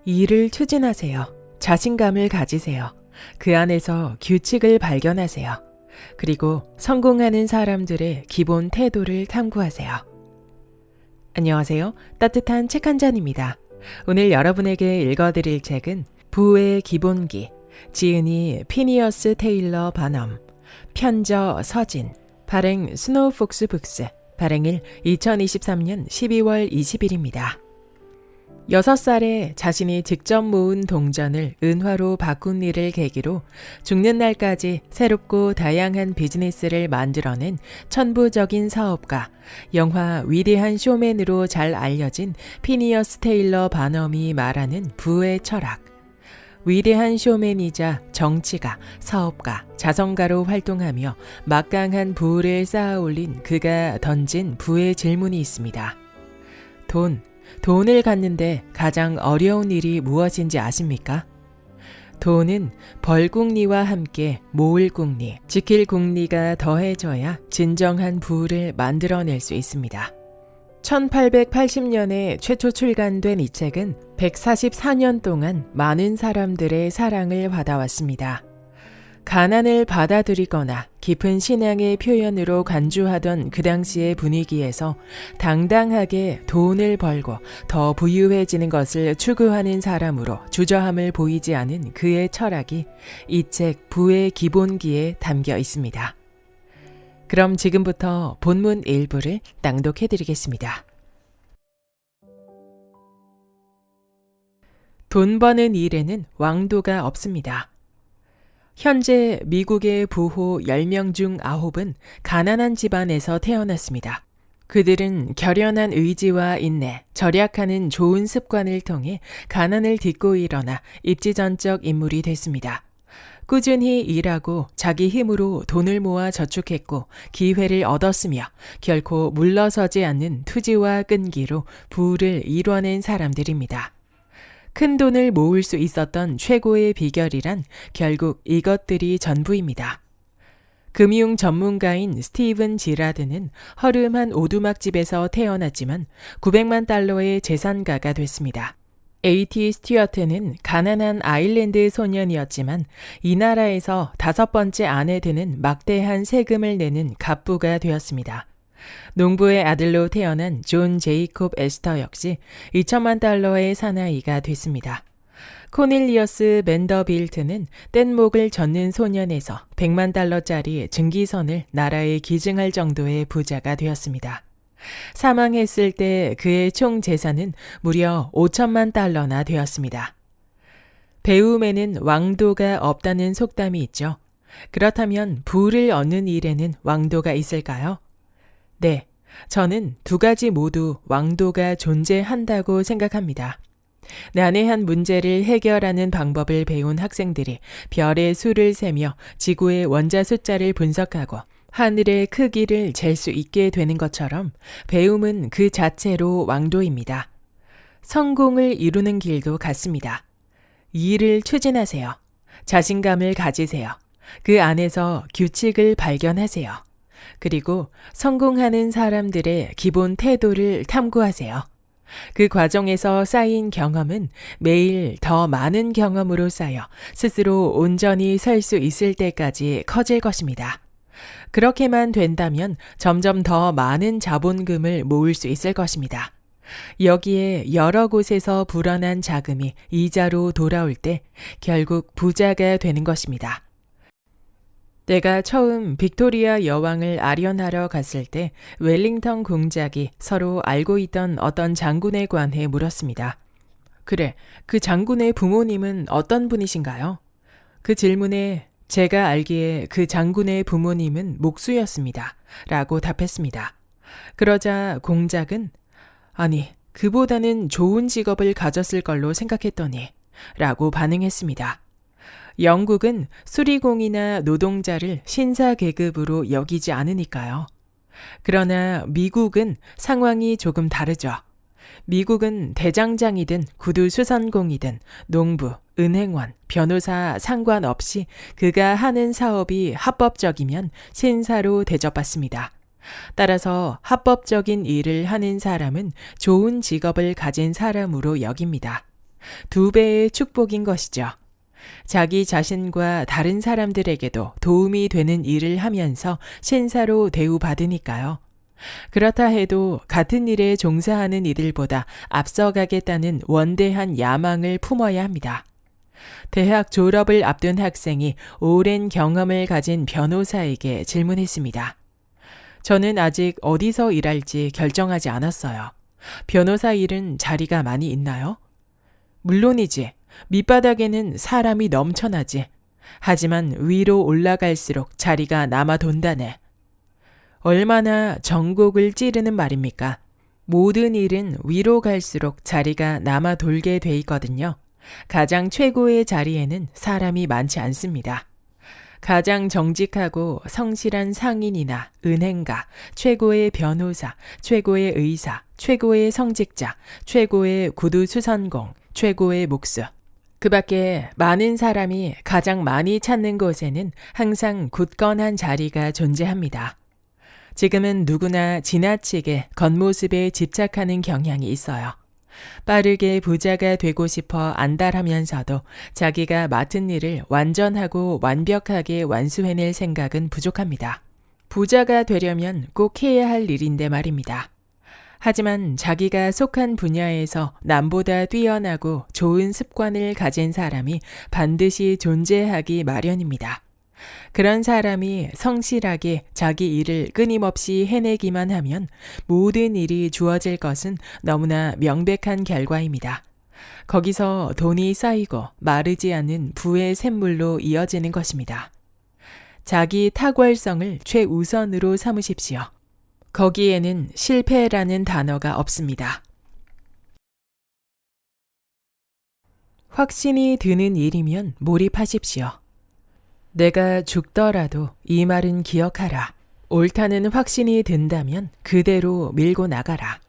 일을 추진하세요. 자신감을 가지세요. 그 안에서 규칙을 발견하세요. 그리고 성공하는 사람들의 기본 태도를 탐구하세요. 안녕하세요. 따뜻한 책 한 잔입니다. 오늘 여러분에게 읽어드릴 책은 부의 기본기, 지은이 피니어스 테일러 바넘, 편저 서진, 발행 스노우폭스 북스, 발행일 2023년 12월 20일입니다. 6살에 자신이 직접 모은 동전을 은화로 바꾼 일을 계기로 죽는 날까지 새롭고 다양한 비즈니스를 만들어낸 천부적인 사업가, 영화 위대한 쇼맨으로 잘 알려진 피니어스 테일러 바넘이 말하는 부의 철학. 위대한 쇼맨이자 정치가, 사업가, 자선가로 활동하며 막강한 부를 쌓아 올린 그가 던진 부의 질문이 있습니다. 돈을 갖는데 가장 어려운 일이 무엇인지 아십니까? 돈은 벌 궁리와 함께 모을 궁리, 지킬 궁리가 더해져야 진정한 부를 만들어낼 수 있습니다. 1880년에 최초 출간된 이 책은 144년 동안 많은 사람들의 사랑을 받아왔습니다. 가난을 받아들이거나 깊은 신앙의 표현으로 간주하던 그 당시의 분위기에서 당당하게 돈을 벌고 더 부유해지는 것을 추구하는 사람으로 주저함을 보이지 않은 그의 철학이 이 책 부의 기본기에 담겨 있습니다. 그럼 지금부터 본문 일부를 낭독해 드리겠습니다. 돈 버는 일에는 왕도가 없습니다. 현재 미국의 부호 10명 중 9은 가난한 집안에서 태어났습니다. 그들은 결연한 의지와 인내, 절약하는 좋은 습관을 통해 가난을 딛고 일어나 입지전적 인물이 됐습니다. 꾸준히 일하고 자기 힘으로 돈을 모아 저축했고 기회를 얻었으며 결코 물러서지 않는 투지와 끈기로 부를 이뤄낸 사람들입니다. 큰 돈을 모을 수 있었던 최고의 비결이란 결국 이것들이 전부입니다. 금융 전문가인 스티븐 지라드는 허름한 오두막집에서 태어났지만 900만 달러의 재산가가 됐습니다. A.T. 스튜어트는 가난한 아일랜드 소년이었지만 이 나라에서 5번째 안에 드는 막대한 세금을 내는 갑부가 되었습니다. 농부의 아들로 태어난 존 제이콥 에스터 역시 2천만 달러의 사나이가 됐습니다. 코넬리어스 벤더빌트는 뗏목을 젓는 소년에서 100만 달러짜리 증기선을 나라에 기증할 정도의 부자가 되었습니다. 사망했을 때 그의 총 재산은 무려 5천만 달러나 되었습니다. 배움에는 왕도가 없다는 속담이 있죠. 그렇다면 부를 얻는 일에는 왕도가 있을까요? 네, 저는 두 가지 모두 왕도가 존재한다고 생각합니다. 난해한 문제를 해결하는 방법을 배운 학생들이 별의 수를 세며 지구의 원자 숫자를 분석하고 하늘의 크기를 잴 수 있게 되는 것처럼 배움은 그 자체로 왕도입니다. 성공을 이루는 길도 같습니다. 일을 추진하세요. 자신감을 가지세요. 그 안에서 규칙을 발견하세요. 그리고 성공하는 사람들의 기본 태도를 탐구하세요. 그 과정에서 쌓인 경험은 매일 더 많은 경험으로 쌓여 스스로 온전히 설 수 있을 때까지 커질 것입니다. 그렇게만 된다면 점점 더 많은 자본금을 모을 수 있을 것입니다. 여기에 여러 곳에서 불어난 자금이 이자로 돌아올 때 결국 부자가 되는 것입니다. 내가 처음 빅토리아 여왕을 아련하러 갔을 때 웰링턴 공작이 서로 알고 있던 어떤 장군에 관해 물었습니다. 그래, 그 장군의 부모님은 어떤 분이신가요? 그 질문에 제가 알기에 그 장군의 부모님은 목수였습니다. 라고 답했습니다. 그러자 공작은 아니, 그보다는 좋은 직업을 가졌을 걸로 생각했더니 라고 반응했습니다. 영국은 수리공이나 노동자를 신사 계급으로 여기지 않으니까요. 그러나 미국은 상황이 조금 다르죠. 미국은 대장장이든 구두수선공이든 농부, 은행원, 변호사 상관없이 그가 하는 사업이 합법적이면 신사로 대접받습니다. 따라서 합법적인 일을 하는 사람은 좋은 직업을 가진 사람으로 여깁니다. 2배의 축복인 것이죠. 자기 자신과 다른 사람들에게도 도움이 되는 일을 하면서 신사로 대우받으니까요. 그렇다 해도 같은 일에 종사하는 이들보다 앞서가겠다는 원대한 야망을 품어야 합니다. 대학 졸업을 앞둔 학생이 오랜 경험을 가진 변호사에게 질문했습니다. 저는 아직 어디서 일할지 결정하지 않았어요. 변호사 일은 자리가 많이 있나요? 물론이지. 밑바닥에는 사람이 넘쳐나지. 하지만 위로 올라갈수록 자리가 남아 돈다네. 얼마나 전곡을 찌르는 말입니까? 모든 일은 위로 갈수록 자리가 남아 돌게 돼 있거든요. 가장 최고의 자리에는 사람이 많지 않습니다. 가장 정직하고 성실한 상인이나 은행가, 최고의 변호사, 최고의 의사, 최고의 성직자, 최고의 구두수선공, 최고의 목수. 그 밖에 많은 사람이 가장 많이 찾는 곳에는 항상 굳건한 자리가 존재합니다. 지금은 누구나 지나치게 겉모습에 집착하는 경향이 있어요. 빠르게 부자가 되고 싶어 안달하면서도 자기가 맡은 일을 완전하고 완벽하게 완수해낼 생각은 부족합니다. 부자가 되려면 꼭 해야 할 일인데 말입니다. 하지만 자기가 속한 분야에서 남보다 뛰어나고 좋은 습관을 가진 사람이 반드시 존재하기 마련입니다. 그런 사람이 성실하게 자기 일을 끊임없이 해내기만 하면 모든 일이 주어질 것은 너무나 명백한 결과입니다. 거기서 돈이 쌓이고 마르지 않는 부의 샘물로 이어지는 것입니다. 자기 탁월성을 최우선으로 삼으십시오. 거기에는 실패라는 단어가 없습니다. 확신이 드는 일이면 몰입하십시오. 내가 죽더라도 이 말은 기억하라. 옳다는 확신이 든다면 그대로 밀고 나가라.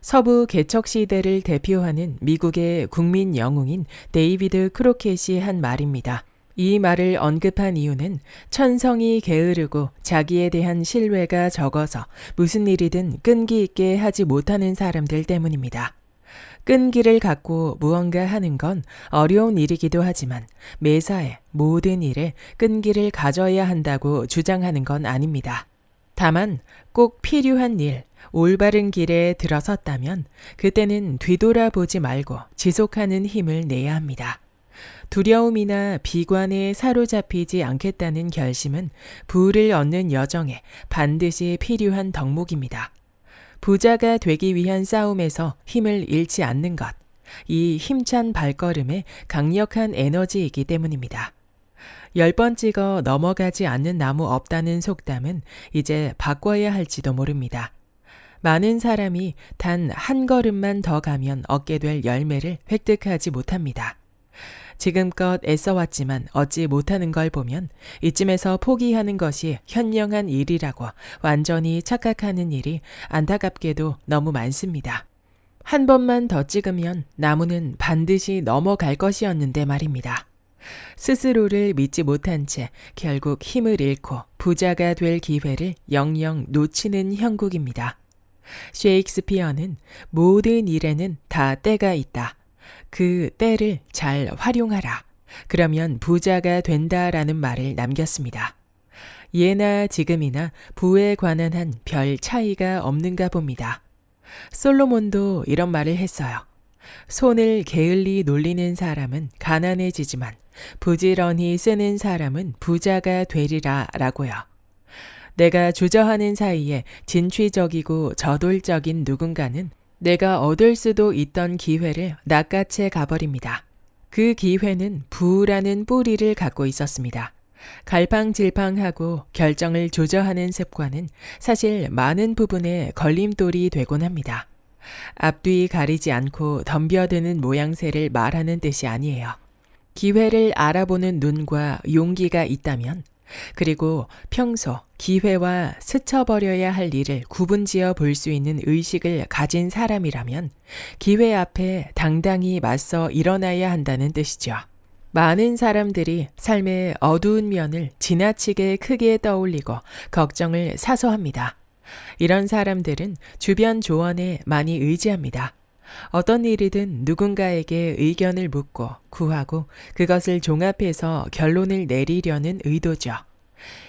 서부 개척 시대를 대표하는 미국의 국민 영웅인 데이비드 크로켓이 한 말입니다. 이 말을 언급한 이유는 천성이 게으르고 자기에 대한 신뢰가 적어서 무슨 일이든 끈기 있게 하지 못하는 사람들 때문입니다. 끈기를 갖고 무언가 하는 건 어려운 일이기도 하지만 매사에 모든 일에 끈기를 가져야 한다고 주장하는 건 아닙니다. 다만 꼭 필요한 일, 올바른 길에 들어섰다면 그때는 뒤돌아보지 말고 지속하는 힘을 내야 합니다. 두려움이나 비관에 사로잡히지 않겠다는 결심은 부를 얻는 여정에 반드시 필요한 덕목입니다. 부자가 되기 위한 싸움에서 힘을 잃지 않는 것, 이 힘찬 발걸음에 강력한 에너지이기 때문입니다. 10번 찍어 넘어가지 않는 나무 없다는 속담은 이제 바꿔야 할지도 모릅니다. 많은 사람이 단 한 걸음만 더 가면 얻게 될 열매를 획득하지 못합니다. 지금껏 애써왔지만 얻지 못하는 걸 보면 이쯤에서 포기하는 것이 현명한 일이라고 완전히 착각하는 일이 안타깝게도 너무 많습니다. 한 번만 더 찍으면 나무는 반드시 넘어갈 것이었는데 말입니다. 스스로를 믿지 못한 채 결국 힘을 잃고 부자가 될 기회를 영영 놓치는 형국입니다. 셰익스피어는 모든 일에는 다 때가 있다. 그 때를 잘 활용하라. 그러면 부자가 된다라는 말을 남겼습니다. 예나 지금이나 부에 관한 한 별 차이가 없는가 봅니다. 솔로몬도 이런 말을 했어요. 손을 게을리 놀리는 사람은 가난해지지만 부지런히 쓰는 사람은 부자가 되리라 라고요. 내가 주저하는 사이에 진취적이고 저돌적인 누군가는 내가 얻을 수도 있던 기회를 낚아채 가버립니다. 그 기회는 부라는 뿌리를 갖고 있었습니다. 갈팡질팡하고 결정을 조져하는 습관은 사실 많은 부분에 걸림돌이 되곤 합니다. 앞뒤 가리지 않고 덤벼드는 모양새를 말하는 뜻이 아니에요. 기회를 알아보는 눈과 용기가 있다면, 그리고 평소 기회와 스쳐버려야 할 일을 구분지어 볼 수 있는 의식을 가진 사람이라면 기회 앞에 당당히 맞서 일어나야 한다는 뜻이죠. 많은 사람들이 삶의 어두운 면을 지나치게 크게 떠올리고 걱정을 사소합니다. 이런 사람들은 주변 조언에 많이 의지합니다. 어떤 일이든 누군가에게 의견을 묻고 구하고 그것을 종합해서 결론을 내리려는 의도죠.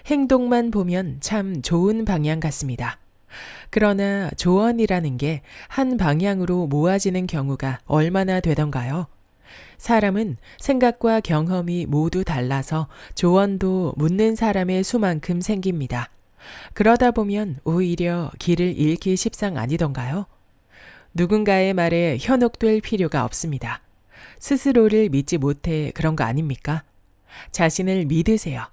행동만 보면 참 좋은 방향 같습니다. 그러나 조언이라는 게 한 방향으로 모아지는 경우가 얼마나 되던가요? 사람은 생각과 경험이 모두 달라서 조언도 묻는 사람의 수만큼 생깁니다. 그러다 보면 오히려 길을 잃기 십상 아니던가요? 누군가의 말에 현혹될 필요가 없습니다. 스스로를 믿지 못해 그런 거 아닙니까? 자신을 믿으세요.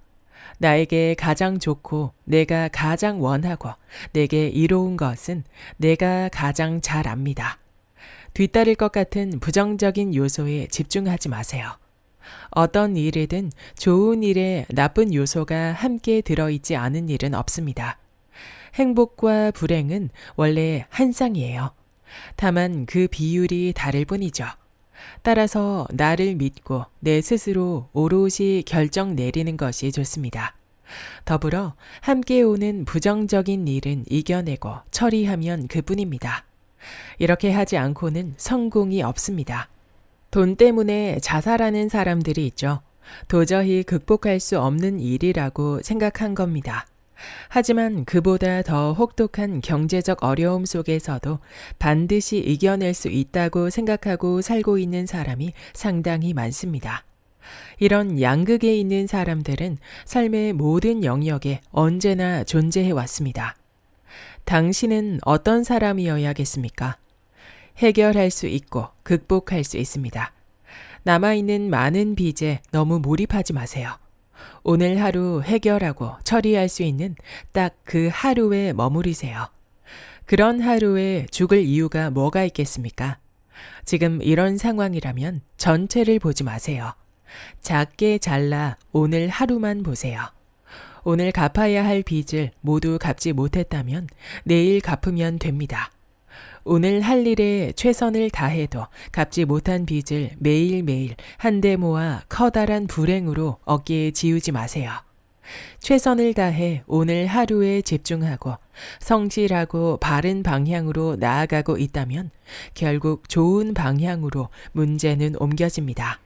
나에게 가장 좋고 내가 가장 원하고 내게 이로운 것은 내가 가장 잘 압니다. 뒤따를 것 같은 부정적인 요소에 집중하지 마세요. 어떤 일이든 좋은 일에 나쁜 요소가 함께 들어있지 않은 일은 없습니다. 행복과 불행은 원래 한 쌍이에요. 다만 그 비율이 다를 뿐이죠. 따라서 나를 믿고 내 스스로 오롯이 결정 내리는 것이 좋습니다. 더불어 함께 오는 부정적인 일은 이겨내고 처리하면 그뿐입니다. 이렇게 하지 않고는 성공이 없습니다. 돈 때문에 자살하는 사람들이 있죠. 도저히 극복할 수 없는 일이라고 생각한 겁니다. 하지만 그보다 더 혹독한 경제적 어려움 속에서도 반드시 이겨낼 수 있다고 생각하고 살고 있는 사람이 상당히 많습니다. 이런 양극에 있는 사람들은 삶의 모든 영역에 언제나 존재해 왔습니다. 당신은 어떤 사람이어야겠습니까? 해결할 수 있고 극복할 수 있습니다. 남아있는 많은 빚에 너무 몰입하지 마세요. 오늘 하루 해결하고 처리할 수 있는 딱 그 하루에 머무르세요. 그런 하루에 죽을 이유가 뭐가 있겠습니까? 지금 이런 상황이라면 전체를 보지 마세요. 작게 잘라 오늘 하루만 보세요. 오늘 갚아야 할 빚을 모두 갚지 못했다면 내일 갚으면 됩니다. 오늘 할 일에 최선을 다해도 갚지 못한 빚을 매일매일 한데 모아 커다란 불행으로 어깨에 지우지 마세요. 최선을 다해 오늘 하루에 집중하고 성실하고 바른 방향으로 나아가고 있다면 결국 좋은 방향으로 문제는 옮겨집니다.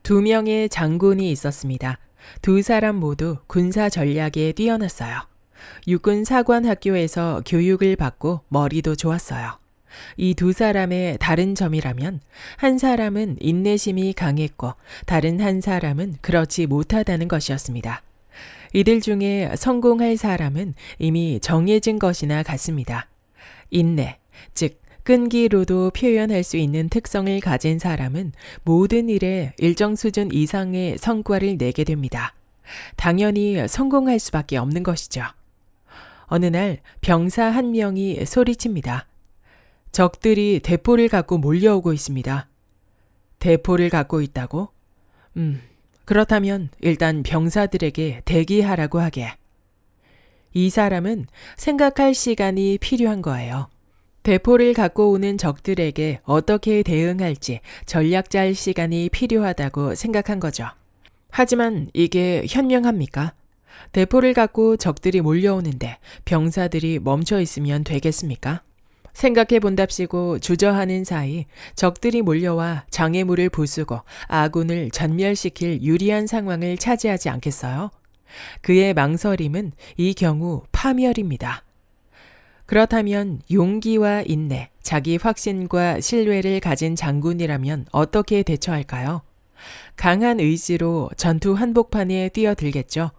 2명의 장군이 있었습니다. 2사람 모두 군사 전략에 뛰어났어요. 육군 사관학교에서 교육을 받고 머리도 좋았어요. 이 2사람의 다른 점이라면 한 사람은 인내심이 강했고 다른 한 사람은 그렇지 못하다는 것이었습니다. 이들 중에 성공할 사람은 이미 정해진 것이나 같습니다. 인내, 즉 끈기로도 표현할 수 있는 특성을 가진 사람은 모든 일에 일정 수준 이상의 성과를 내게 됩니다. 당연히 성공할 수밖에 없는 것이죠. 어느 날 병사 한 명이 소리칩니다. 적들이 대포를 갖고 몰려오고 있습니다. 대포를 갖고 있다고? 그렇다면 일단 병사들에게 대기하라고 하게. 이 사람은 생각할 시간이 필요한 거예요. 대포를 갖고 오는 적들에게 어떻게 대응할지 전략 짤 시간이 필요하다고 생각한 거죠. 하지만 이게 현명합니까? 대포를 갖고 적들이 몰려오는데 병사들이 멈춰 있으면 되겠습니까? 생각해 본답시고 주저하는 사이 적들이 몰려와 장애물을 부수고 아군을 전멸시킬 유리한 상황을 차지하지 않겠어요? 그의 망설임은 이 경우 파멸입니다. 그렇다면 용기와 인내, 자기 확신과 신뢰를 가진 장군이라면 어떻게 대처할까요? 강한 의지로 전투 한복판에 뛰어들겠죠.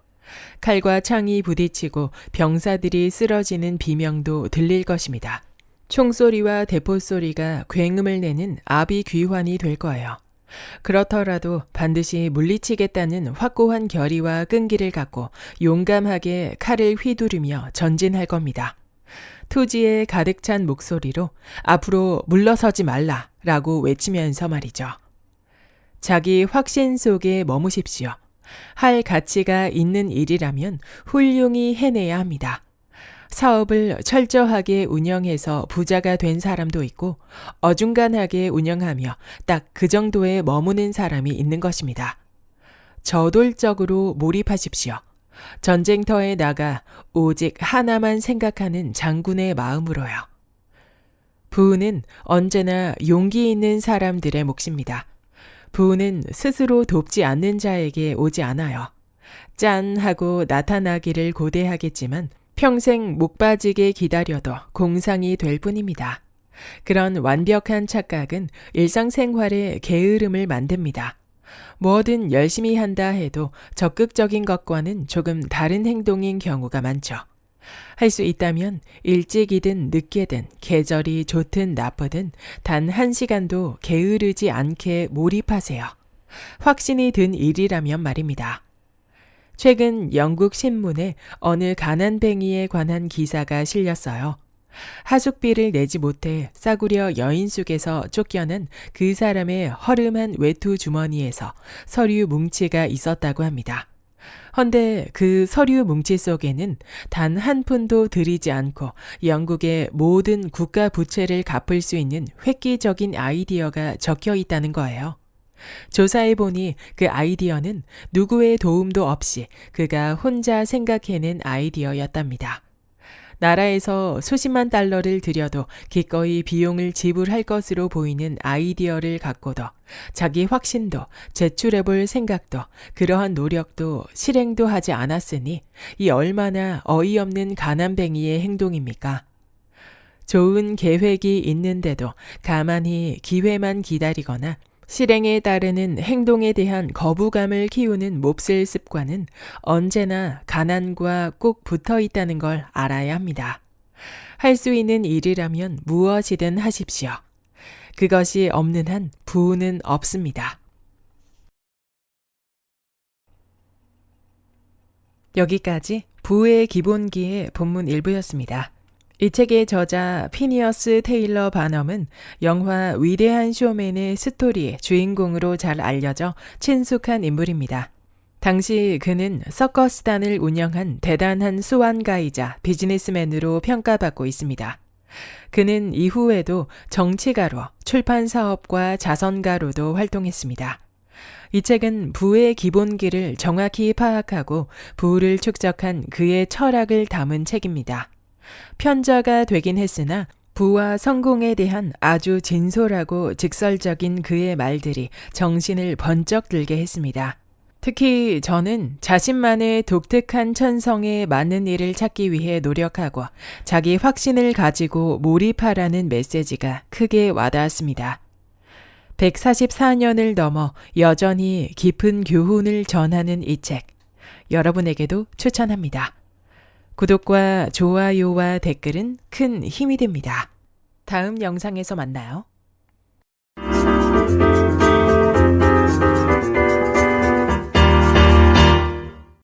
칼과 창이 부딪히고 병사들이 쓰러지는 비명도 들릴 것입니다. 총소리와 대포소리가 굉음을 내는 아비귀환이 될 거예요. 그렇더라도 반드시 물리치겠다는 확고한 결의와 끈기를 갖고 용감하게 칼을 휘두르며 전진할 겁니다. 투지에 가득 찬 목소리로 앞으로 물러서지 말라 라고 외치면서 말이죠. 자기 확신 속에 머무십시오. 할 가치가 있는 일이라면 훌륭히 해내야 합니다. 사업을 철저하게 운영해서 부자가 된 사람도 있고 어중간하게 운영하며 딱 그 정도에 머무는 사람이 있는 것입니다. 저돌적으로 몰입하십시오. 전쟁터에 나가 오직 하나만 생각하는 장군의 마음으로요. 부는 언제나 용기 있는 사람들의 몫입니다. 부는 스스로 돕지 않는 자에게 오지 않아요. 짠 하고 나타나기를 고대하겠지만 평생 목 빠지게 기다려도 공상이 될 뿐입니다. 그런 완벽한 착각은 일상생활에 게으름을 만듭니다. 뭐든 열심히 한다 해도 적극적인 것과는 조금 다른 행동인 경우가 많죠. 할 수 있다면 일찍이든 늦게든 계절이 좋든 나쁘든 단 1시간도 게으르지 않게 몰입하세요. 확신이 든 일이라면 말입니다. 최근 영국 신문에 어느 가난뱅이에 관한 기사가 실렸어요. 하숙비를 내지 못해 싸구려 여인숙에서 쫓겨난 그 사람의 허름한 외투 주머니에서 서류 뭉치가 있었다고 합니다. 헌데 그 서류 뭉치 속에는 단 한 푼도 들이지 않고 영국의 모든 국가 부채를 갚을 수 있는 획기적인 아이디어가 적혀 있다는 거예요. 조사해 보니 그 아이디어는 누구의 도움도 없이 그가 혼자 생각해낸 아이디어였답니다. 나라에서 수십만 달러를 들여도 기꺼이 비용을 지불할 것으로 보이는 아이디어를 갖고도 자기 확신도 제출해볼 생각도 그러한 노력도 실행도 하지 않았으니 이 얼마나 어이없는 가난뱅이의 행동입니까? 좋은 계획이 있는데도 가만히 기회만 기다리거나 실행에 따르는 행동에 대한 거부감을 키우는 몹쓸 습관은 언제나 가난과 꼭 붙어 있다는 걸 알아야 합니다. 할 수 있는 일이라면 무엇이든 하십시오. 그것이 없는 한 부는 없습니다. 여기까지 부의 기본기의 본문 일부였습니다. 이 책의 저자 피니어스 테일러 바넘은 영화 위대한 쇼맨의 스토리의 주인공으로 잘 알려져 친숙한 인물입니다. 당시 그는 서커스단을 운영한 대단한 수완가이자 비즈니스맨으로 평가받고 있습니다. 그는 이후에도 정치가로, 출판사업과 자선가로도 활동했습니다. 이 책은 부의 기본기를 정확히 파악하고 부를 축적한 그의 철학을 담은 책입니다. 편자가 되긴 했으나 부와 성공에 대한 아주 진솔하고 직설적인 그의 말들이 정신을 번쩍 들게 했습니다. 특히 저는 자신만의 독특한 천성에 맞는 일을 찾기 위해 노력하고 자기 확신을 가지고 몰입하라는 메시지가 크게 와닿았습니다. 144년을 넘어 여전히 깊은 교훈을 전하는 이 책, 여러분에게도 추천합니다. 구독과 좋아요와 댓글은 큰 힘이 됩니다. 다음 영상에서 만나요.